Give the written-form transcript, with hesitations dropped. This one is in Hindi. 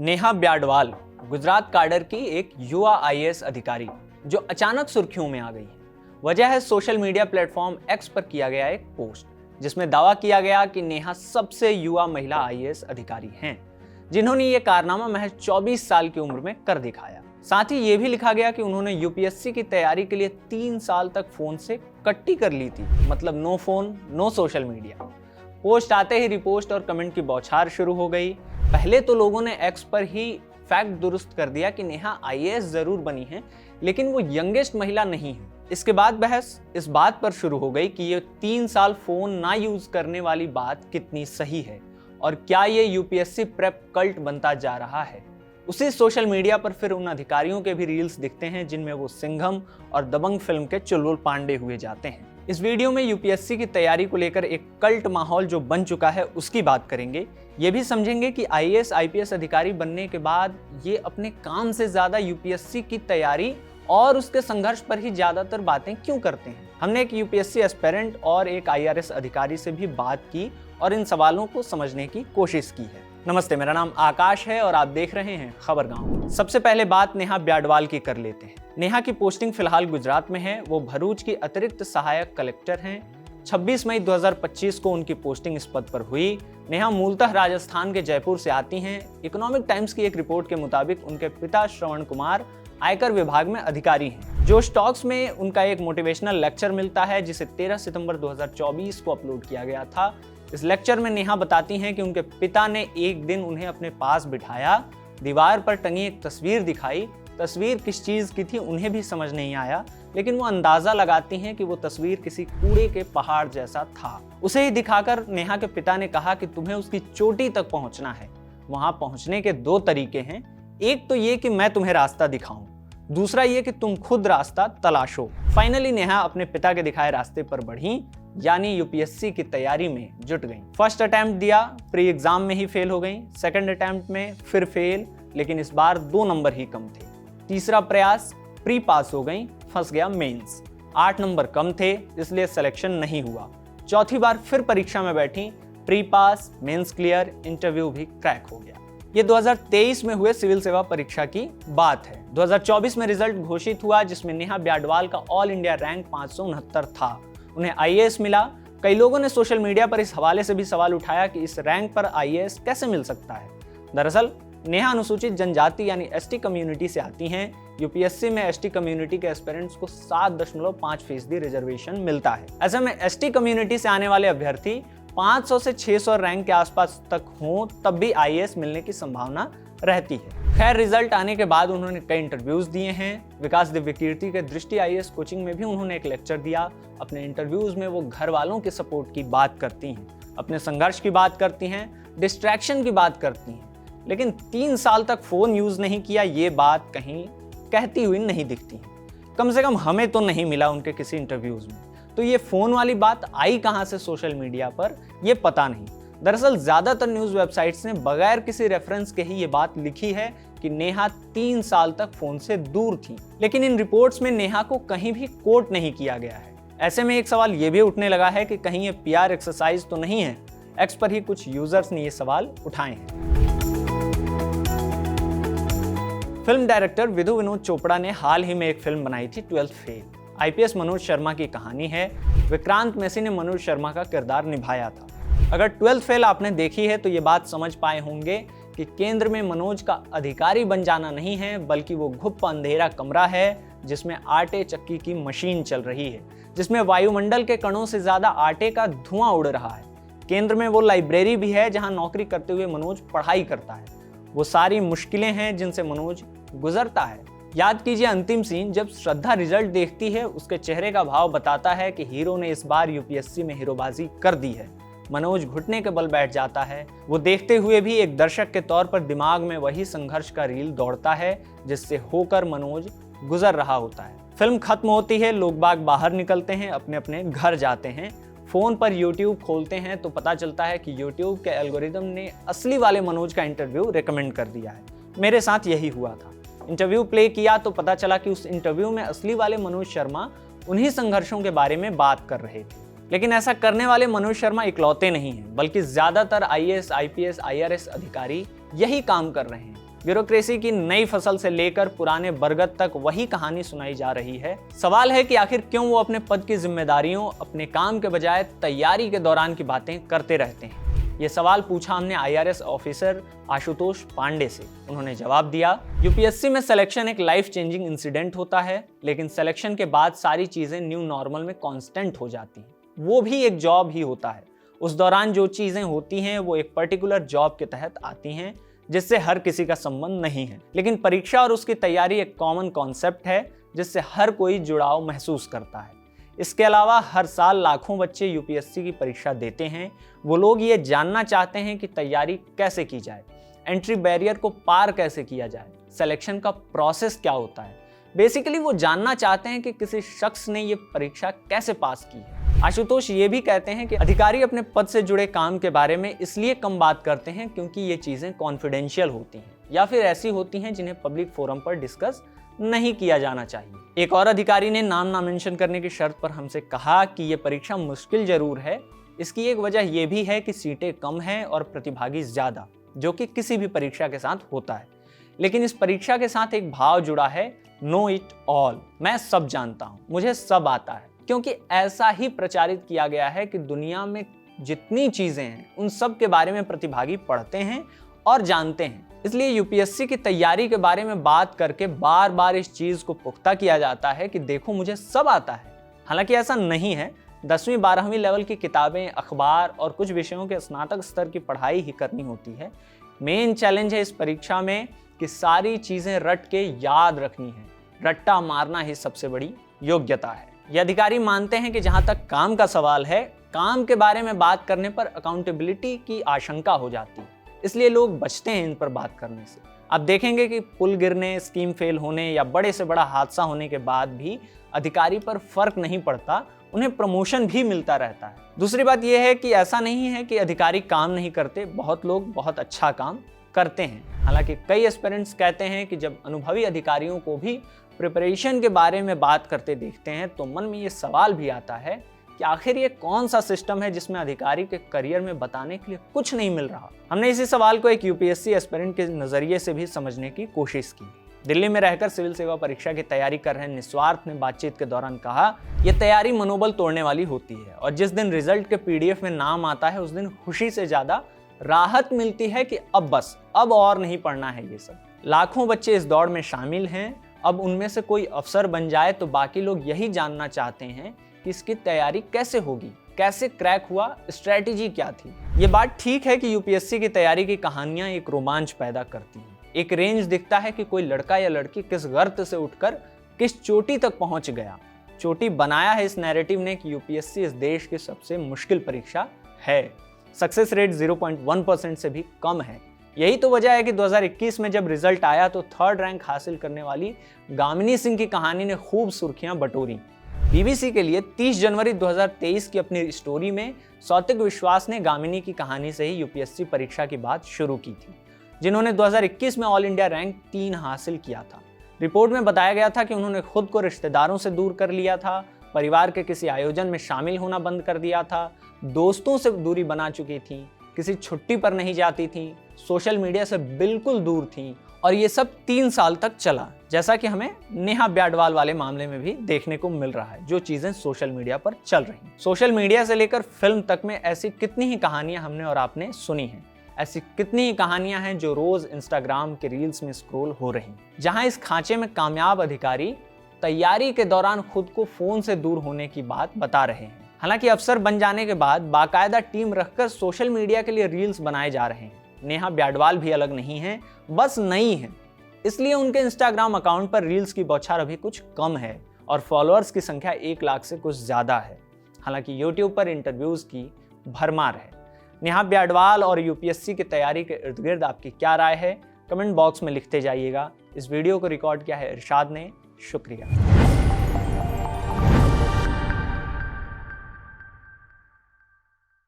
नेहा ब्याडवाल गुजरात काडर की एक युवा आईएएस अधिकारी जो अचानक सुर्खियों में आ गई है। वजह है सोशल मीडिया प्लेटफॉर्म एक्स पर किया गया एक पोस्ट जिसमें दावा किया गया कि नेहा सबसे युवा महिला आईएएस अधिकारी हैं, जिन्होंने ये कारनामा महज 24 साल की उम्र में कर दिखाया। साथ ही ये भी लिखा गया कि उन्होंने यूपीएससी की तैयारी के लिए 3 साल तक फोन से कट्टी कर ली थी, मतलब no phone no social media. Post आते ही रिपोस्ट और कमेंट की बौछार शुरू हो गई। पहले तो लोगों ने एक्स पर ही फैक्ट दुरुस्त कर दिया कि नेहा आईएएस जरूर बनी है, लेकिन वो यंगेस्ट महिला नहीं है। इसके बाद बहस इस बात पर शुरू हो गई कि ये 3 साल फोन ना यूज करने वाली बात कितनी सही है और क्या ये यूपीएससी प्रेप कल्ट बनता जा रहा है। उसी सोशल मीडिया पर फिर उन अधिकारियों के भी रील्स दिखते हैं जिनमें वो सिंघम और दबंग फिल्म के चुलबुल पांडे हुए जाते हैं। इस वीडियो में यूपीएससी की तैयारी को लेकर एक कल्ट माहौल जो बन चुका है उसकी बात करेंगे। ये भी समझेंगे कि आईएएस आईपीएस अधिकारी बनने के बाद ये अपने काम से ज्यादा यूपीएससी की तैयारी और उसके संघर्ष पर ही ज्यादातर बातें क्यों करते हैं। हमने एक यूपीएससी एस्पिरेंट और एक आईआरएस अधिकारी से भी बात की और इन सवालों को समझने की कोशिश की है। नमस्ते, मेरा नाम आकाश है और आप देख रहे हैं खबरगांव। सबसे पहले बात नेहा ब्याडवाल की कर लेते हैं। नेहा की पोस्टिंग फिलहाल गुजरात में है। वो भरूच की अतिरिक्त सहायक कलेक्टर हैं। 26 मई 2025 को उनकी पोस्टिंग इस पद पर हुई। नेहा मूलतः राजस्थान के जयपुर से आती हैं। इकोनॉमिक टाइम्स की एक रिपोर्ट के मुताबिक उनके पिता श्रवण कुमार आयकर विभाग में अधिकारी हैं। जो स्टॉक्स में उनका एक मोटिवेशनल लेक्चर मिलता है जिसे 13 सितंबर 2024 को अपलोड किया गया था। इस लेक्चर में नेहा बताती हैं कि उनके पिता ने एक दिन उन्हें अपने पास बिठाया, दीवार पर टंगी एक तस्वीर दिखाई। तस्वीर किस चीज की थी उन्हें भी समझ नहीं आया, लेकिन वो अंदाजा लगाती हैं कि वो तस्वीर किसी कूड़े के पहाड़ जैसा था। उसे ही दिखाकर नेहा के पिता ने कहा कि तुम्हें उसकी चोटी तक पहुंचना है। वहां पहुंचने के 2 तरीके हैं, एक तो ये कि मैं तुम्हें रास्ता दिखाऊं, दूसरा ये कि तुम खुद रास्ता तलाशो। फाइनली नेहा अपने पिता के दिखाए रास्ते पर बढ़ी, यानी यूपीएससी की तैयारी में जुट गई। फर्स्ट अटेम्प्ट दिया, प्री एग्जाम में ही फेल हो गई। सेकंड अटेम्प्ट में फिर फेल, लेकिन इस बार 2 नंबर ही कम थे। तीसरा प्रयास प्री पास हो गई, फंस गया मेंस। 8 नंबर कम थे, इसलिए सिलेक्शन नहीं हुआ। चौथी बार फिर परीक्षा में बैठी, pre pass, mains clear, interview भी क्रैक हो गया। ये 2023 में हुए सिविल सेवा परीक्षा की बात है। 2024 में रिजल्ट घोषित हुआ जिसमें नेहा ब्याडवाल का ऑल इंडिया रैंक 569 था। उन्हें आईएएस मिला। कई लोगों ने सोशल मीडिया पर इस हवाले से भी सवाल उठाया कि इस रैंक पर आईएएस कैसे मिल सकता है। दरअसल नेहा अनुसूचित जनजाति यानी एसटी कम्युनिटी से आती हैं। यूपीएससी में एसटी कम्युनिटी के एस्पिरेंट्स को 7.5% रिजर्वेशन मिलता है। ऐसे में एसटी कम्युनिटी से आने वाले अभ्यर्थी 500 से 600 रैंक के आसपास तक हों तब भी आईएएस मिलने की संभावना रहती है। खैर, रिजल्ट आने के बाद उन्होंने कई इंटरव्यूज दिए हैं। विकास दिव्यकीर्ति के दृष्टि आईएएस कोचिंग में भी उन्होंने एक लेक्चर दिया। अपने इंटरव्यूज में वो घर वालों के सपोर्ट की बात करती हैं, अपने संघर्ष की बात करती हैं, डिस्ट्रैक्शन की बात करती हैं, लेकिन 3 साल तक फोन यूज नहीं किया ये बात कहीं कहती हुई नहीं दिखती है। कम से कम हमें तो नहीं मिला उनके किसी इंटरव्यूज में। तो ये फोन वाली बात आई कहां से सोशल मीडिया पर, ये पता नहीं। दरअसल ज्यादातर न्यूज वेबसाइट्स ने बगैर किसी रेफरेंस के ही ये बात लिखी है कि नेहा 3 साल तक फोन से दूर थी, लेकिन इन रिपोर्ट्स में नेहा को कहीं भी कोट नहीं किया गया है। ऐसे में एक सवाल ये भी उठने लगा है कि कहीं ये पीआर एक्सरसाइज तो नहीं है। एक्स पर ही कुछ यूजर्स ने ये सवाल उठाए हैं। फिल्म डायरेक्टर विधु विनोद चोपड़ा ने हाल ही में एक फिल्म बनाई थी 12th fail. IPS Manoj Sharma की कहानी है। विक्रांत मैसी ने मनोज शर्मा का किरदार निभाया था। अगर 12th फेल आपने देखी है तो ये बात समझ पाए होंगे कि केंद्र में मनोज का अधिकारी बन जाना नहीं है, बल्कि वो गुप्त अंधेरा कमरा है जिसमें आटे चक्की की मशीन चल रही है, जिसमें वायुमंडल के कणों से ज्यादा आटे का धुआं उड़ रहा है। केंद्र में वो लाइब्रेरी भी है जहां नौकरी करते हुए मनोज पढ़ाई करता है। वो सारी मुश्किलें हैं जिनसे मनोज गुजरता है। याद कीजिए अंतिम सीन, जब श्रद्धा रिजल्ट देखती है उसके चेहरे का भाव बताता है कि हीरो ने इस बार यूपीएससी में हीरोबाजी कर दी है। मनोज घुटने के बल बैठ जाता है। वो देखते हुए भी एक दर्शक के तौर पर दिमाग में वही संघर्ष का रील दौड़ता है जिससे होकर मनोज गुजर रहा होता है। फिल्म खत्म होती है, लोग बाग बाहर निकलते हैं, अपने अपने घर जाते हैं। फोन पर यूट्यूब खोलते हैं तो पता चलता है कि यूट्यूब के एल्गोरिदम ने असली वाले मनोज का इंटरव्यू रिकमेंड कर दिया है। मेरे साथ यही हुआ था। इंटरव्यू प्ले किया तो पता चला कि उस इंटरव्यू में असली वाले मनोज शर्मा उन्हीं संघर्षों के बारे में बात कर रहे थे। लेकिन ऐसा करने वाले मनोज शर्मा इकलौते नहीं हैं, बल्कि ज्यादातर आईएएस, आईपीएस, आईआरएस अधिकारी यही काम कर रहे हैं। ब्यूरोक्रेसी की नई फसल से लेकर पुराने बरगद तक वही कहानी सुनाई जा रही है। सवाल है कि आखिर क्यों वो अपने पद की जिम्मेदारियों, अपने काम के बजाय तैयारी के दौरान की बातें करते रहते हैं। ये सवाल पूछा हमने IRS ऑफिसर आशुतोष पांडे से। उन्होंने जवाब दिया, यूपीएससी में सिलेक्शन एक लाइफ चेंजिंग इंसिडेंट होता है, लेकिन सिलेक्शन के बाद सारी चीजें न्यू नॉर्मल में कांस्टेंट हो जाती हैं। वो भी एक जॉब ही होता है। उस दौरान जो चीजें होती हैं वो एक पर्टिकुलर जॉब के तहत आती हैं, जिससे हर किसी का संबंध नहीं है। लेकिन परीक्षा और उसकी तैयारी एक कॉमन कॉन्सेप्ट है जिससे हर कोई जुड़ाव महसूस करता है। इसके अलावा हर साल लाखों बच्चे यूपीएससी की परीक्षा देते हैं। वो लोग ये जानना चाहते हैं कि तैयारी कैसे की जाए, एंट्री बैरियर को पार कैसे किया जाए, सिलेक्शन का प्रोसेस क्या होता है। बेसिकली वो जानना चाहते हैं कि किसी शख्स ने ये परीक्षा कैसे पास की है। आशुतोष ये भी कहते हैं कि अधिकारी अपने पद से जुड़े काम के बारे में इसलिए कम बात करते हैं क्योंकि ये चीजें कॉन्फिडेंशियल होती हैं या फिर ऐसी होती हैं जिन्हें पब्लिक फोरम पर डिस्कस नहीं किया जाना चाहिए। एक और अधिकारी ने नाम ना मेंशन करने की शर्त पर हमसे कहा कि ये परीक्षा मुश्किल जरूर है, इसकी एक वजह यह भी है कि सीटें कम हैं और प्रतिभागी ज्यादा, जो कि किसी भी परीक्षा के साथ होता है। लेकिन इस परीक्षा के साथ एक भाव जुड़ा है, नो इट ऑल, मैं सब जानता हूं, मुझे सब आता है, क्योंकि ऐसा ही प्रचारित किया गया है कि दुनिया में जितनी चीजें हैं उन सब के बारे में प्रतिभागी पढ़ते हैं और जानते हैं। इसलिए यूपीएससी की तैयारी के बारे में बात करके बार बार इस चीज को पुख्ता किया जाता है कि देखो मुझे सब आता है। हालांकि ऐसा नहीं है। 10वीं 12वीं लेवल की किताबें, अखबार और कुछ विषयों के स्नातक स्तर की पढ़ाई ही करनी होती है। मेन चैलेंज है इस परीक्षा में कि सारी चीजें रट के याद रखनी है। रट्टा मारना ही सबसे बड़ी योग्यता है। ये अधिकारी मानते हैं कि जहां तक काम का सवाल है, काम के बारे में बात करने पर अकाउंटेबिलिटी की आशंका हो जाती है, इसलिए लोग बचते हैं इन पर बात करने से। आप देखेंगे कि पुल गिरने, स्कीम फेल होने या बड़े से बड़ा हादसा होने के बाद भी अधिकारी पर फर्क नहीं पड़ता, उन्हें प्रमोशन भी मिलता रहता है। दूसरी बात यह है कि ऐसा नहीं है कि अधिकारी काम नहीं करते, बहुत लोग बहुत अच्छा काम करते हैं। हालांकि कई एस्पिरेंट्स कहते हैं कि जब अनुभवी अधिकारियों को भी प्रिपरेशन के बारे में बात करते देखते हैं तो मन में ये सवाल भी आता है कि आखिर ये कौन सा सिस्टम है जिसमें अधिकारी के करियर में बताने के लिए कुछ नहीं मिल रहा। हमने इसी सवाल को एक यूपीएससी एस्पिरेंट के नजरिए से भी समझने की कोशिश की। दिल्ली में रहकर सिविल सेवा परीक्षा की तैयारी कर रहे निस्वार्थ ने बातचीत के दौरान कहा, यह तैयारी मनोबल तोड़ने वाली होती है और जिस दिन रिजल्ट के PDF में नाम आता है उस दिन खुशी से ज्यादा राहत मिलती है कि अब बस, अब और नहीं पढ़ना है ये सब। लाखों बच्चे इस दौड़ में शामिल हैं। अब उनमें से कोई अफसर बन जाए तो बाकी लोग यही जानना चाहते हैं कि इसकी तैयारी कैसे होगी, कैसे क्रैक हुआ, स्ट्रेटेजी क्या थी। ये बात ठीक है कि यूपीएससी की तैयारी की कहानियां एक रोमांच पैदा करती हैं। एक रेंज दिखता है कि कोई लड़का या लड़की किस गर्त से उठकर किस चोटी तक पहुंच गया। चोटी बनाया है इस नैरेटिव ने कि यूपीएससी इस देश की सबसे मुश्किल परीक्षा है। सक्सेस रेट 0.1% से भी कम है। यही तो वजह है कि 2021 में जब रिजल्ट आया तो 3rd रैंक हासिल करने वाली गामिनी सिंह की कहानी ने खूब सुर्खियां बटोरी। BBC के लिए 30 जनवरी 2023 की अपनी स्टोरी में सौतिक विश्वास ने गामिनी की कहानी से ही यूपीएससी परीक्षा की बात शुरू की थी, जिन्होंने 2021 में ऑल इंडिया रैंक 3 हासिल किया था। रिपोर्ट में बताया गया था कि उन्होंने खुद को रिश्तेदारों से दूर कर लिया था, परिवार के किसी आयोजन में शामिल होना बंद कर दिया था, दोस्तों से दूरी बना चुकी थी, किसी छुट्टी पर नहीं जाती थी, सोशल मीडिया से बिल्कुल दूर थी और ये सब 3 साल तक चला, जैसा कि हमें नेहा ब्याडवाल वाले मामले में भी देखने को मिल रहा है, जो चीजें सोशल मीडिया पर चल रही हैं। सोशल मीडिया से लेकर फिल्म तक में ऐसी कितनी ही कहानियां हमने और आपने सुनी हैं। ऐसी कितनी ही कहानियां हैं जो रोज इंस्टाग्राम के रील्स में स्क्रॉल हो रही, जहां इस खांचे में कामयाब अधिकारी तैयारी के दौरान खुद को फोन से दूर होने की बात बता रहे हैं। हालांकि अफसर बन जाने के बाद बाकायदा टीम रखकर सोशल मीडिया के लिए रील्स बनाए जा रहे हैं। नेहा ब्याडवाल भी अलग नहीं है, बस नई है, इसलिए उनके इंस्टाग्राम अकाउंट पर रील्स की बौछार अभी कुछ कम है और फॉलोअर्स की संख्या 1 लाख से कुछ ज्यादा है। हालांकि यूट्यूब पर इंटरव्यूज की भरमार है। नेहा ब्याडवाल और यूपीएससी की तैयारी के इर्द गिर्द आपकी क्या राय है, कमेंट बॉक्स में लिखते जाइएगा। इस वीडियो को रिकॉर्ड किया है इरशाद ने। शुक्रिया।